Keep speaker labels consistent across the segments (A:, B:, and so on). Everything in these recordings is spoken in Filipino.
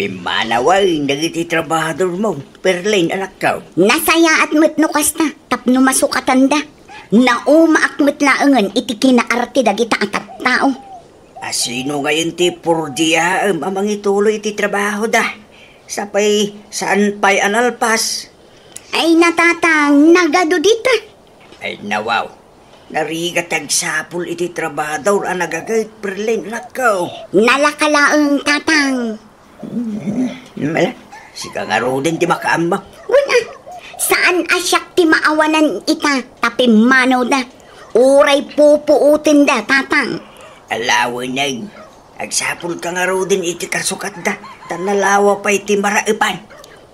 A: Pimanaway, nagiti trabahador mo. Perlain, anak ka.
B: Nasaya at matnukas na, tapno masukatan da. Nauma akmet laangan iti kinaarte dagita at tao.
A: Asino ngayon ti purdiya amang ituloy iti trabaho da. Sapay saan pa'y analpas.
B: Ay natatang, nagado dita.
A: Ay nawaw, nariga tagsapul iti trabahador ang nagagayt Perlain, anak ka.
B: Nalakalaang tatang.
A: Mala, si kangaro din ti makaamba.
B: Wala, saan asyak ti maawanan ita, tapi manaw da. Uray pupuutin da, tatang.
A: Alawin na yun. Agsapul kangaro din iti kasukat da. Tanalawa pa iti maraipan.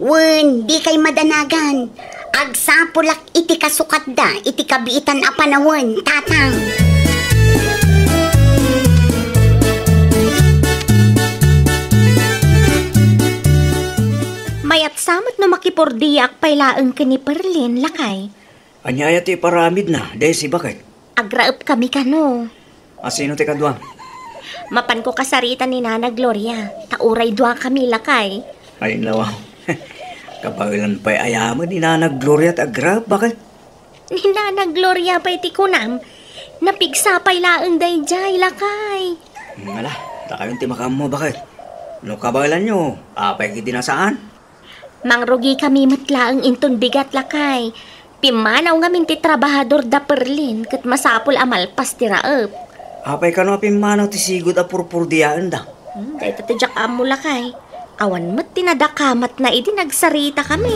B: Wen, di kay madanagan. Agsapulak iti kasukat da, iti kabiitan a panawon, tatang.
C: Mayat samot no makipurdiyak pailaeng kini Perlin, lakay.
A: Anyaya ti paramid na, Desi, bakit?
C: Agraep kami kano.
A: Asino ti kadwang?
C: Mapan ko kasarita ni Nana Gloria. Tauray dua kami, lakay.
A: Ay nawaw. Kapagilan pa'y ayaman ni Nana Gloria at agrab, bakit?
C: Ni Nana Gloria pa'y tikunam. Napigsa pailaeng dayjay, lakay.
A: Mala, takayon ti makam mo, bakit? No kabagilan nyo, apay kiti nasaan?
C: Mangrugi kami matlaang inton bigat, lakay. Pimanaw ngamin ti trabahador da Perlin kat masapul amalpas ti raep.
A: Apay ka no pimanaw ti sigod a purpurdiyaan da.
C: Dahil tatadyak amo, lakay. Awan mo't tinadakamat na idi nagsarita kami.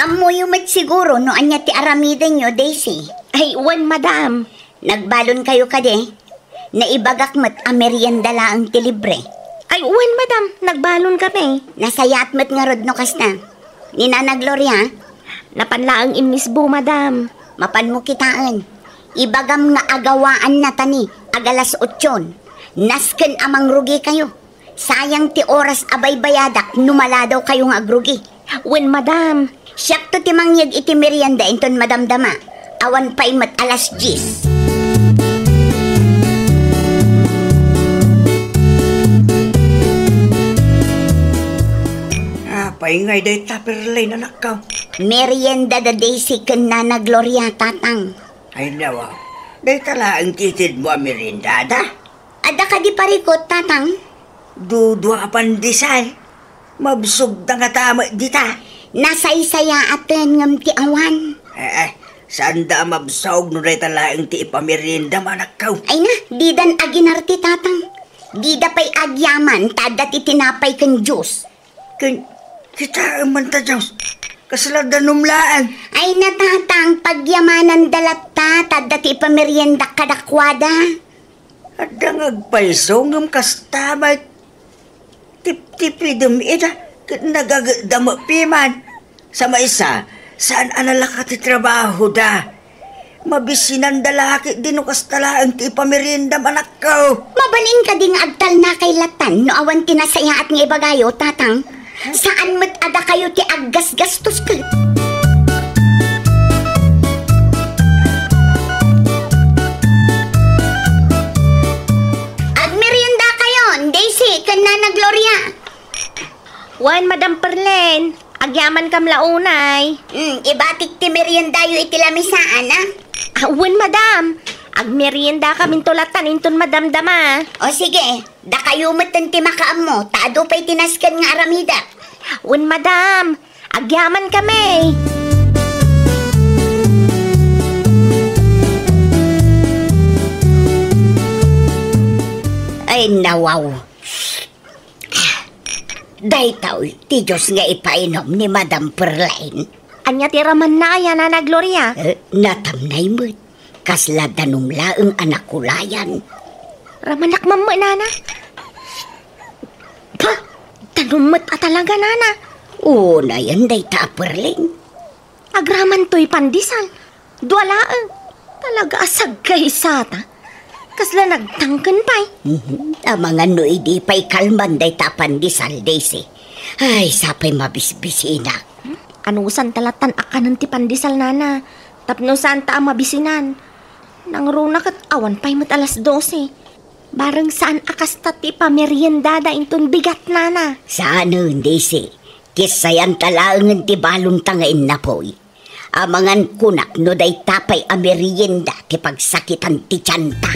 B: Amo yumat siguro no anya ti aramidan nyo, Daisy.
C: Ay, wan, madam.
B: Nagbalon kayo kade. Naibagak mat a merienda laang ti libre.
C: Ay, wan, madam. Nagbalon kami.
B: Nasayat mat nga rod no kasna. Ni Nana Gloria,
C: Napanlaang imisbo, madam.
B: mapan mo kitaan. Ibagam nga agawaan na tani, agalas 8. Nasken amang rugi kayo. Sayang ti oras abay bayadak, numala daw kayo nga agrugi.
C: Wan, madam.
B: Siyak to ti mangyag iti merienda inton madamdama. Awan pa imat alas 10.
A: Paingay day ta Perlain, anak ka.
B: Merienda da Daisy ken Nana Gloria, tatang.
A: Ay nawaw, day talaang titid mo ang merindada.
B: Ada ka di parikot, tatang?
A: Dudwa pandisay. Mabsog da nga tama dita.
B: Nasaysaya aten ngam ti awan.
A: Saan da mabsog no day talaang ti ipamerinda, anak ka.
B: Ay na, di dan aginarti, tatang. Di da pa'y agyaman, tadat itinapay ken juice.
A: Kita man ta Diyos. Kasalada numlaan.
B: Ay na, tatang, pagyamanan dalata, tadat ipamerienda kadakwada.
A: At dangagpaiso ngam kastamay. Tip-tipidum ida. Nagagadama piman. Sa maisa, saan analaka ti trabaho da? Mabisinan dalaki din o kastalaan ti ipamerienda, anak ko.
B: Mabalin ka ding agtal na kay latan, no awan tinasaya at nga ibagayo, tatang. Saan mat ada kayo ti aggas-gastos ka? Agmerienda kayo, Daisy, ken Nana Gloria.
C: Wan, madam Perlin. Agyaman kam launay.
B: Ibatik ti meriendayo iti lamisaan, ah?
C: Wan, madam. Agmerienda kamin tulatan inton madamdama.
B: O sige, da kayo matan ti makaam mo, taado pa'y tinaskan nga aramida.
C: Wan, madam. Agyaman kami.
B: Ay, nawaw. Daytaw, ti Diyos nga ipainom ni Madam Perlain.
C: Anya ti raman na aya, Nana Gloria.
B: Natamnay mo't. Kasla danumlaeng anak kulayan.
C: Ramanak mamma, Nana. Pa, tanumot talaga, Nana.
B: Oo na yan, dayta Perlain.
C: Agraman to'y pandisal. Duwalaan. Talaga asag kay sata. Kasla nagtangkan pa'y.
B: Ang mga noy di pa'y kalman dayta pandisal, Daisy. Ay, sapay mabisbisina.
C: Anusan talatan akanan ti pandisal, Nana. Tapno saan ta mabisinan. Nangruna kat awan pa'y mat alas 12. Barang saan akasta ti pameriendada inton bigat nana.
B: Saan hindi si? Kisayan talaangan ti balong tangain na po'y. Amangan kunak no day tapay a merienda ti pagsakitan ti tiyanta.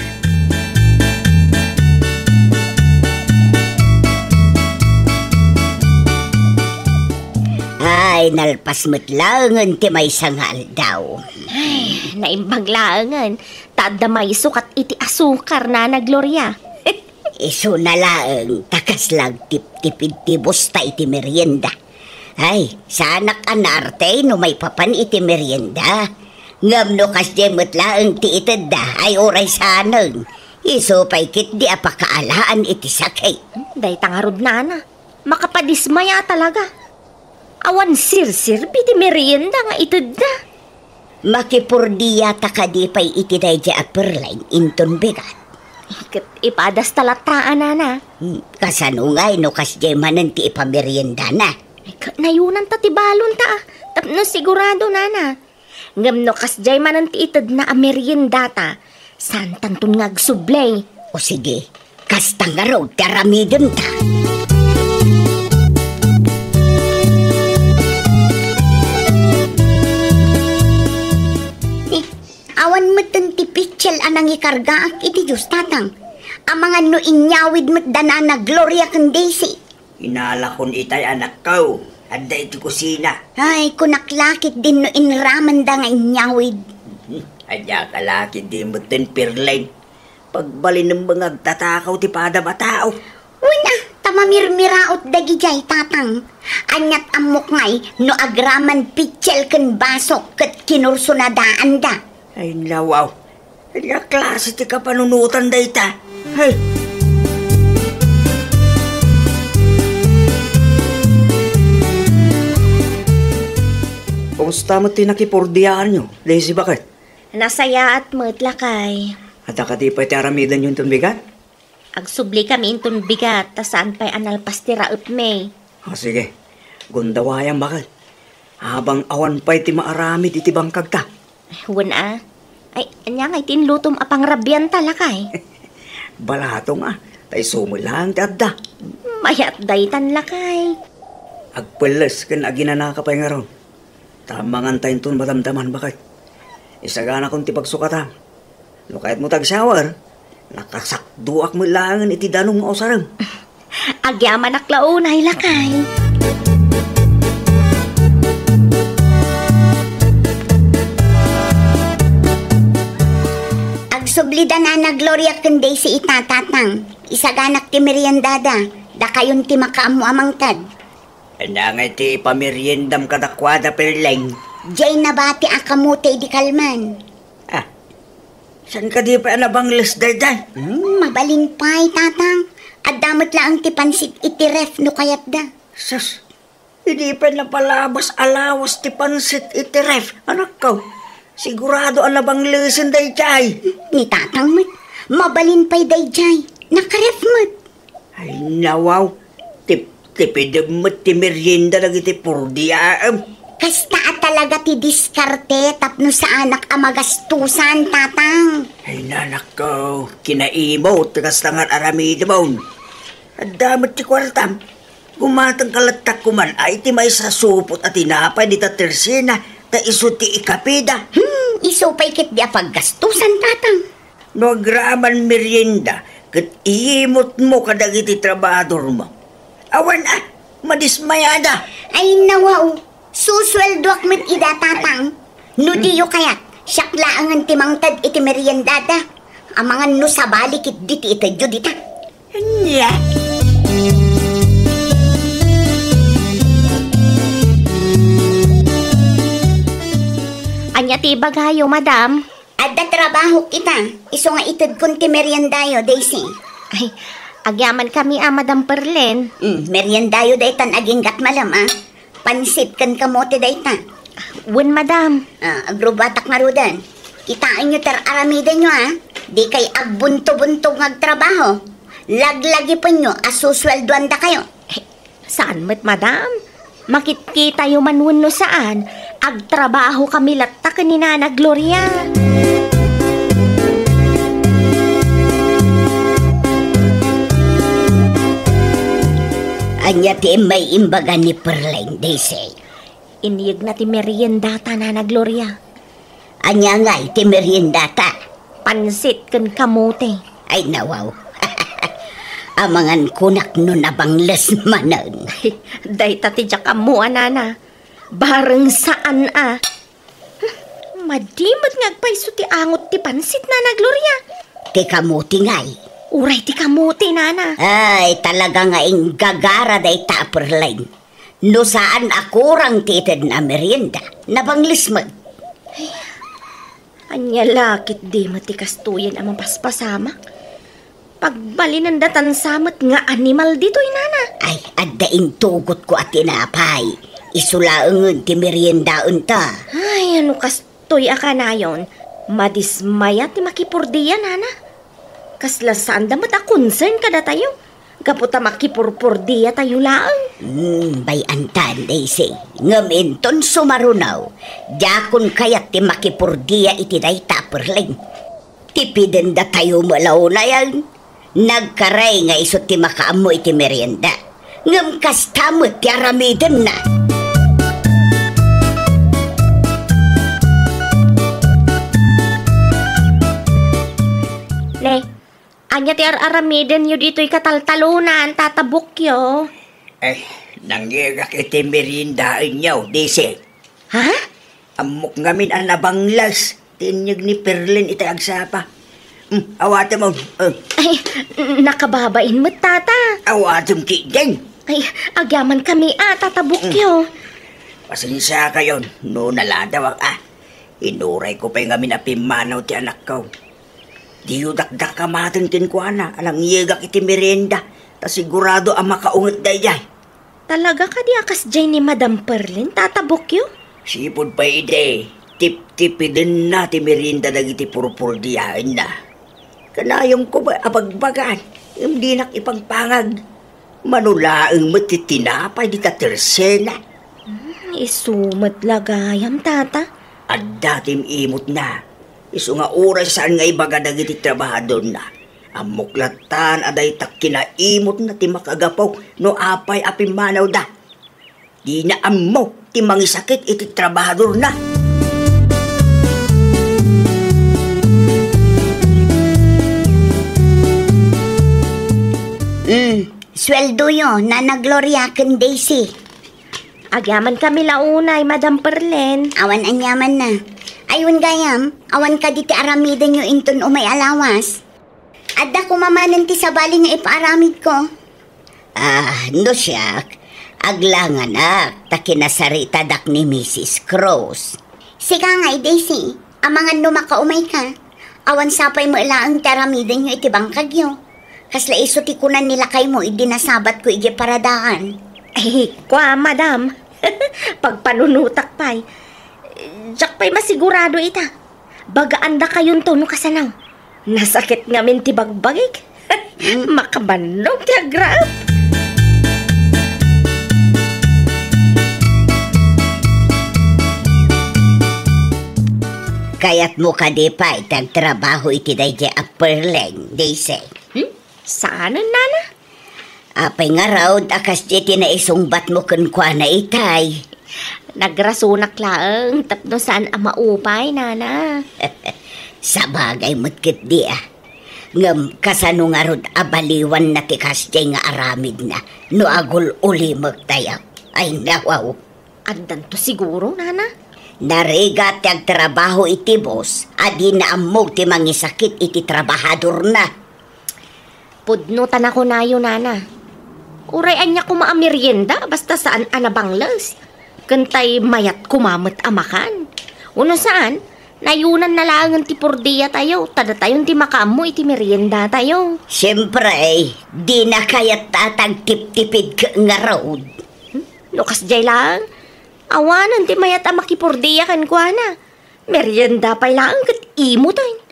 B: Ay, nalpas mo't langan ti may sangal daw.
C: Ay, naimbaglaangan. Tada may sukat iti asukar na Gloria.
B: Iso na lang, takas lang tip-tipid ti busta iti merienda. Ay, sanak anarte no may papan iti merienda. Ngam no kas jemot lang ti itid da, ay oray sanang. Iso pa'y kit di apakaalaan iti sakay.
C: Day tangarod nana. Makapadismaya talaga. Awan sir-sir piti merienda nga itid da.
B: Makipurdiya takadipay iti dayja aperlain inton bigat.
C: Ipadas talataan nana.
B: Kasanungay no kas jemanan ti ipamerienda na.
C: Nayunan ta ti balon ta. Tapno sigurado nana. Ngam no kas jaymanan ti itid na merienda ta. San tantun ngagsublay.
B: O sige, kastang araw taramidon ta. Awan mo tong tipitsel anang ikargaak iti Diyos tatang. Amangan no inyawid mo't danana Gloria kang Daisy.
A: Inalakon itay anak ko. Anda iti kusina.
B: Ay, kunaklakit din no inraman da nga inyawid.
A: Adya kalaki di mo tin pirlain. Pagbalin ng mga tatakaw ti pada matao.
B: Una, tamamirmiraot dagi jay tatang. Anyat amok ngay no agraman pitsel kan basok kat kinursunadaan da.
A: Ay lawaw. Adya klase ti kapanunutan da ita. Hey. Kumusta mo tinakipordiyaan nyo? Daisy, bakit?
C: Nasaya at matlakay.
A: At akati pa'y taramidan yung bigat?
C: Agsubli kami inton bigat, ta saan pa'y analpas ti raot me.
A: O sige, gundawayang bakit? Habang awan pa'y ti maaramid iti bangkag ta.
C: Wana, ay, anya nga itinlutom apang rabyan talakay.
A: Balatong tay sumulang ti adda.
C: Mayat daytan lakay.
A: Agpeles kan aginanaka pa'y nga ron. Tamangan tayo itong madamdaman bakit? Isagana kong ti pagsukatan. No kahit mo tag-shower, nakasakduak mo langan iti danong mausarang.
C: Agyaman aklaunay lakay.
B: Agsublida na Gloria kundi si itatatang. Isaganak ti meriendada. Da kayon ti makaamu-amang tad.
A: Anangay ti pameriendam kadakwada perleng.
B: Jay nabati akamuti di kalman.
A: San ka di pa anabangles dayday?
B: Mabalin pa'y tatang. At damot lang ti pansit iti ref no kayat da.
A: Sus, hindi pa napalabas alawas ti pansit iti ref. Anak ko, sigurado anabanglesin dayday.
B: Ni tatang mat, mabalin pa'y dayjay. Nakaref mat.
A: Ay nawaw, tipidem mo ti merienda lagi ti purdiyaam.
B: Kasta talaga ti diskarte tapno sa anak amagastusan, tatang.
A: Ay nanak ko, kinaimot, kastangan aramid mo. At damot ti kwartam. Gumatang kalatak kuman ay ti may sasupot at tinapay di ta tersina, ta iso ti ikapida.
B: Iso pa'y kit di apaggastusan, tatang.
A: No agraman merienda, kat iimot mo kadag iti trabador mo. Awan madismayada.
B: Ay nawaw. Susweldo akmet ida tatang. No diyo kayat, siyaklaangan timangtad iti meriendada. Amangan no sa balikit diti itadyo dita.
A: Anya?
C: Anya ti bagayo, madam?
B: Adda trabaho kita. Iso nga itad kun ti meriendayo, Daisy.
C: Ay, agyaman kami madam Perlen.
B: Meriendayo daytan aging gatmalam Pansit kan kamote dayta.
C: Wen, madam.
B: Agrubatak nga rudan. Kitaan nyo aramidan nyo Di kay agbunto-bunto ngagtrabaho. Laglagi pa nyo asusweldoan da kayo.
C: Saan met, madam? Makitkita yung manwun no saan. Agtrabaho kami latta kanina na Gloria.
B: Anya ti may imbaga ni Perleng, Daisy.
C: Iniyag na ti meriendata, Nana Gloria.
B: Anya nga ti meriendata.
C: Pansit kan kamote.
B: Ay nawaw. Amangan kunak no nabangles manan.
C: Day tati jak amuan, Nana. Bareng saan Madimot ngagpaiso ti angot ti pansit, Nana Gloria.
B: Ti kamuti ngay.
C: Uray ti kamote, Nana.
B: Ay talaga nga ing gagara day ta Perleng. No saan akurang titid na merienda. Nabangles mag.
C: Anya lakit di matikastuyan amang paspasamak. Pagbalinan datan samat nga animal dito'y, Nana.
B: Ay, addaing tugot ko at tinapay. Isulaangon ti meriendaon ta.
C: Ay, ano kastoy akanayon. Madismaya ti makipurdiya, Nana. Kaslasaan damat a concern kada tayo. Kaputa makipurpurdiya tayo laang.
B: Bayantan, Daisy. Ngaminton sumarunaw. Dakon kayat ti makipurdiya iti day ta Perleng. Tipiden da tayo malaw na yan. Nagkaray nga iso ti makaamo iti merienda. Ngam kastamot ti aramiden na.
C: Le, anya ti aramiden yu dito'y kataltalunan, tatabukyo.
A: Nangyegak iti meriendaan niyo, Daisy.
C: Ha?
A: Amok ngamin ang nabanglas. Tinyag ni Perlin iti agsapa. Awata mo.
C: Ay, nakababain mo, tata.
A: Awatam ki din.
C: Ay, agyaman kami, tatabukyo.
A: Pasensya kayo. No naladawak Inuray ko pa yung ngamin na pimanaw ti anak ko. Di yu dakdak kamatin kinkwana. Alang yegak iti merienda. Ta sigurado ang makaungot dayay.
C: Talaga ka di akas dyan ni Madam Perlin, tatabukyo?
A: Sipod pa ide. Tip-tipi din na ti merienda dagiti purpurdiyain na. Kanayong ko ba abagbagaan. Hindi nak ipangpangag. Manulaang matitinapay di tatersena.
C: Isumat lagayam, tata.
A: At datim imot na. Isu nga oras saan nga ibaga dagiti trabahador na. Amuklatan aday tak kinaimot na ti makagapaw no apay apimanaw da. Di na ammo ti mangisakit iti trabahador na.
B: Sweldo yun, Nana Gloria ken Daisy.
C: Agyaman kami launay, Madam Perlen.
B: Awan anyaman na. Ayun gayam, awan ka diti aramidan yung inton umay alawas. Adda ko mamanan ti sabali nga ipaaramid ko. No siyak. Aglangan ta kinasarita dak ni Mrs. Cross. Sika nga, Daisy. Amangan no makaumay ka. Awan sapay mo ilaang ti aramidan yung itibang kagyo. Kasla iso ti kunan nila kay mo, idinasabat ko igi paradaan.
C: Ay, kwa, Madam. Pagpanunutak pa'y. Diyak pa'y masigurado ita. Bagaan da kayon to no kasanaw. Nasakit nga min ti bagbagik. Makabanlog ti agrap.
B: Kayat mo ka di pa itag trabaho iti dayjay a Perleng, Daisy.
C: Saan, Nana?
B: Apay nga raw, akas jeti na isungbat mo kunkwa na itay.
C: Nagrasunak laang, tapno saan ang maupay, Nana.
B: Sa bagay mo't kit di Ngam kasano nga rod abaliwan na tikas jay nga aramid na, no agul uli magtayaw. Ay nawaw.
C: Andan to siguro, Nana.
B: Narigat yung trabaho iti boss, adi na amog ti mangisakit iti trabahador na.
C: Pudnutan ako na yun, Nana. Urayan niya kumaameryenda, basta saan anabanglas. Kantay mayat kumamot amakan. Uno saan, nayunan na lang ang tipurdiya tayo, tada tayong ti makaamo iti merienda tayo.
B: Siyempre, di na kayat tatag tip-tipid ka nga road.
C: Lukas jay lang, awanan ti mayat ang makipurdiya kan kwa na. Merienda pa lang kat imo tayo.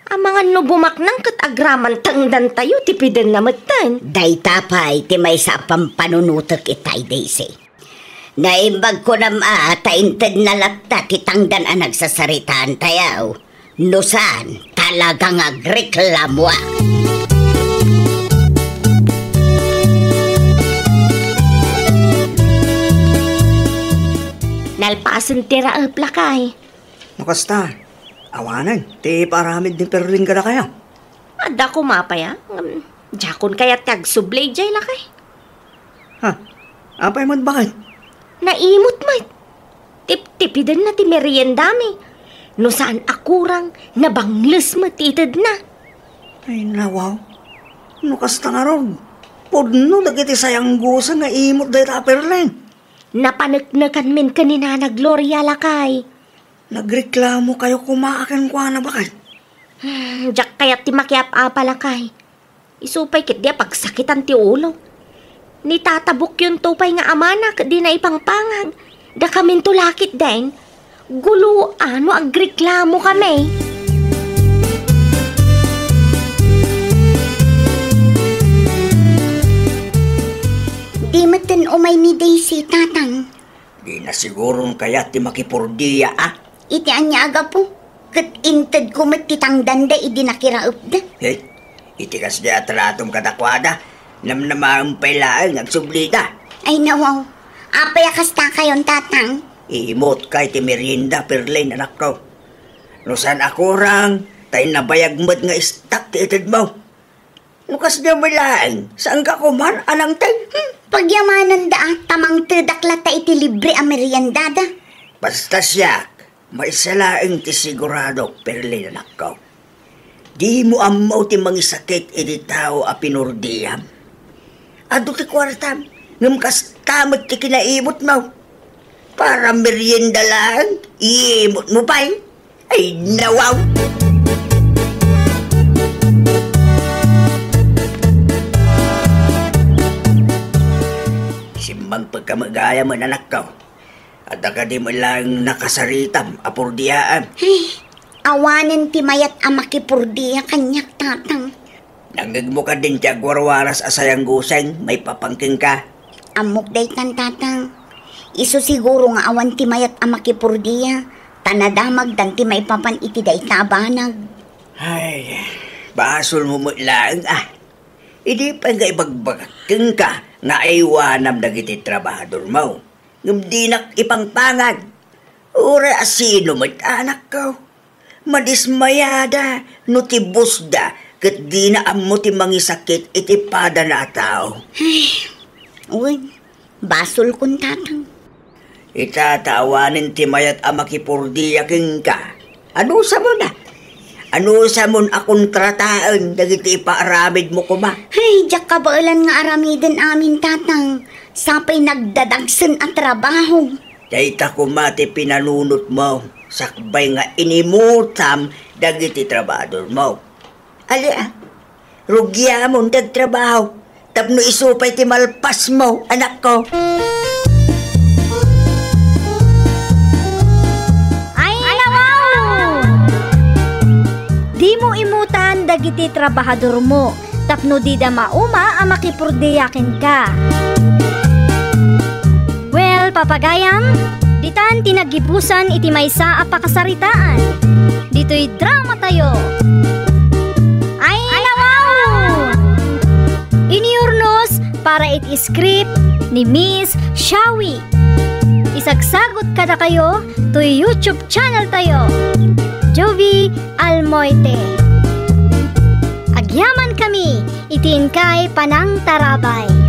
C: Ang mga nubumaknang kat agraman tangdan tayo, tipiden na matan.
B: Day tapay, ti may sa pampanunutok itay, Daisy. Naimbag ko na tainted na latta, titangdan ang nagsasaritaan tayaw. No saan, talagang agreklamwa.
C: Nalpasan tira lakay.
A: Nakasta, awanan, ti paramid ni Perling ka na kayo.
C: Ada ko mapaya. Jakon kaya't kag sublay jay lakay.
A: Ha? Apay man bakit?
C: Naimot mat. Tip-tipidan na ti merienda mi. No saan akurang nabangles matitid na.
A: Ay nawaw. Nakasta nga ron. Pudno dagiti sayang gusa nga imot dahi ta Perling.
C: Napanagnakan min kanina na Gloria lakay.
A: Nagreklamo kayo kumaakan kwa na bakit?
C: Jak kaya't ti makiap apa lakay. Isupay kit dia pagsakitan ti ulo. Ni tatabok yung tupay nga amana di na ipangpangag. Da kamin tulakit din. Gulo ano ang reklamo kami.
B: Di matan umay ni Daisy, tatang.
A: Di na sigurong kaya ti makipurdiya
B: Iti anya aga po. Kat inted ko matitang danda idi nakiraop da.
A: Hey, itikas di atratong katakwada. Namnamaang pailaan nagsublita.
B: Ay nawaw. Apay akasta kayon, tatang.
A: Imot kay ti merienda Perling anak ko. Nusan akurang, tayo nabayag mo't nga istak ti itid mo. Nukas niya malaan, saan ka kuman anang tay?
B: Pagyamanan da, tamang tedaklata iti libre a meriendada.
A: Basta siya, may salaing ti sigurado Perling anak ko. Di mo amaw ti mangisakit iti tao a pinurdiyam. Ado ti kwartam, ngam kastamot ti kinaimot mo. Para merienda lang, iimot mo pa Ay, nawaw! Simbang pagkamagaya man anak ko. At di mo lang nakasaritam, apurdiyaan.
B: Ay, awanan ti mayat a makipurdiya kanyak, tatang.
A: Nangag mo ka din tiya gwarwaras asayang guseng, may papangking ka.
B: Amok day tan, tatang. Iso siguro nga awan ti mayat a makipurdiya. Tanadamag dan ti maipapan iti day tabanag.
A: Ay, basol mo mo lang Hindi pa nga ibagbagking ka nga aywanam dagiti trabahador mo. Ngam di nak ipangpangag. Ura asino mo't anak ko. Madismayada, no ti busda, kat di na amo ti mangisakit iti pada na tao.
B: Ay, uy, basol kun, tatang.
A: Itatawanin ti mayat a makipurdiyaking ka. Ano sa mo na? Ano sa mon akong trataan dagiti ipaaramid mo kuma?
B: Ay, diyak kabaalan nga aramiden amin, tatang. Sapay nagdadagsan at trabaho.
A: Dayta kumati pinanunot mo. Sakbay nga inimutam dagiti trabador mo. Ali rugya mo dagtrabaho. Tapno isupay ti malpas mo, anak ko.
D: Di mo imutan dagiti trabahador mo, tapno di da mauma ang makipurdiyakin ka. Well, papagayam, ditan tinagipusan iti maysa a pakasaritaan. Dito'y drama tayo. Ay, wow! Iniurnos para iti script ni Miss Shawi. Isagsagot kada kayo to YouTube channel tayo. Jovi Almoite. Agyaman kami, itin kay Panang Tarabay.